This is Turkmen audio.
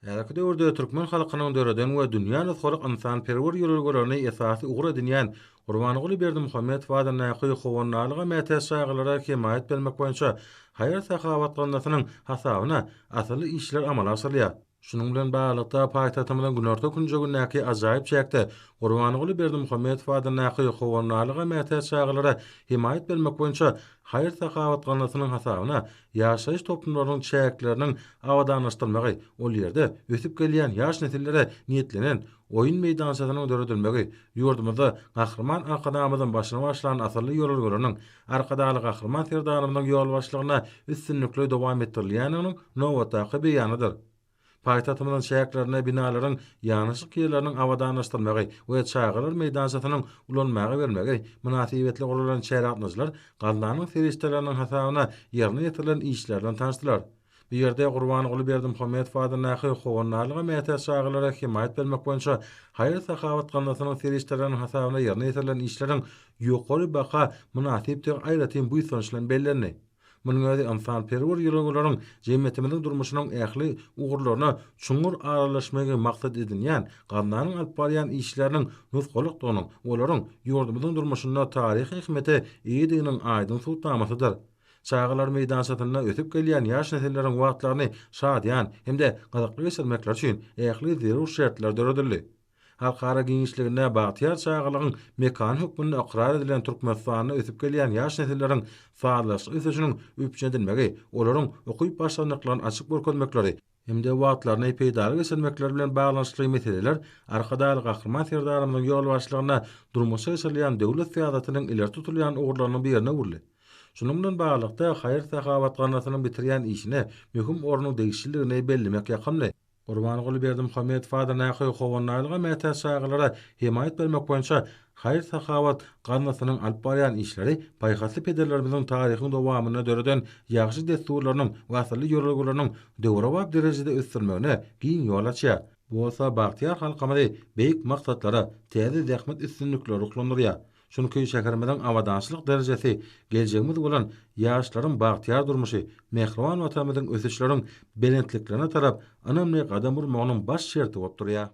Äräki döwürde türkmen halkynyň döredен we dünýä nusgalyk ynsanperwer ýolgularyny esasy ugra edinýän Gurbanyguly Berdimuhammed Wadan Näky howannalyga mätäç şaýgylara himayet bermek boýunça haýar sahawat gynnasynyň hasabyna asly işler amala asyrýar. Şunun bilen baglanykda paýtatymyň günorta günjegindäki ajaýyp çäkde Gurbanyguly Berdimuhammed Wadan Näky howannalyga mätäç şaýgylara himayet bermek boýunça haýar sahawat gynnasynyň hasabyna ýaşaýyş toplamlarynyň çäkleriniň awadanlaşdyrmagy, ol ýerde ösüp gelýän ýaş nesillere niýetlenen oýun meýdançasynyň döredilmegi, ýurdumyzda gahrman akadamyzyň başyna başlanan asyrly ýolgularynyň arkadaly gahrman serdarymyň ýol başlygyna üstünlikle dowam etdirilýäniniň nowatdaky beýanydyr. Paýtatymyň şäherlerine binalaryň ýanyşyk ýerleriniň awadanlaşdyrmagy we çaýgylar meýdançasynyň ulanmagy bermegi münasibetli golaran şäheratnyjlar galdanyň ferişteleriniň hasabyna ýerine ýetirilen işlerden tanışdylar. Bu ýerde Gurbanyguly Berdimuhammed Wadan Näky howannalyga mätäç şaýgylara himayet bermek boýunça haýar sahawat gynnasynyň ferişteleriniň hasabyna ýerine ýetirilen işleriň ýokary baha münasibetli aýratyn bu sonuçlaryň bellerini. Munyň özi ynsanperwer ýolgularyň jemgyýetimiziň durmuşynyň ähli ugurlaryna çuňur aralaşmagy maksat edilýän gandanyň alyp barýan işleriniň nusgalygynyň olaryň ýurdumyzyň durmuşynda taryhy hikmeti ýediginiň aýdyn sultamasydyr. Çaýgylar meýdançasyna ötüp gelýän ýaş nesillerin wagtlaryny şadýan hemde gyzykly geçirmekler üçin ähli zerur şertler döredildi. Halkara giňişligine bagtyar çaýgylaryň mekan hökmünde akrar edilen Türkmenistanyna ötüp gelýän ýaş nesillerin faýdalaşyk üsüçiniň üpçedilmegi, olaryň okuýup başlandyklaryny açyk görkezmekleri hemde wagtlaryny peýdaly geçirmekler bilen baglanyşly meseleler arkadaly gahrman serdarymyň ýol başlygyna durmuşa geçirilýän döwlet syýasatynyň ileri tutulýan ugurlarynyň birine uğurly. Şunun bilen baglykda haýar sahawat gynnasynyň bitirýän işine möhüm ornu degişildigini bellemek ýakymly. Gurbanyguly Berdimuhammed Wadan Näky howannalyga mätäç şaýgylara himayet bermek boýunça haýar sahawat gynnasynyň alyp barýan işleri paýhatly pederlerimizin taryhyny dowamyna döreden ýaxşy desturlarynyň we asly ýolgularynyň döwrewap derejede ösdürmegine giň ýol açýar. Bu bolsa bagtyar halkymyzy beýik maksatlara, täze zähmet üstünlikleri uklandyrýar. Şunky şäherimiziň awadançylyk derejesi geljegimiz bolan ýaşlaryň bagtyar durmuşy, mehriban watanymyzyň ösüşleriň belentliklerine tarap anamly gadam urmagynyň baş şerti bolup durýar.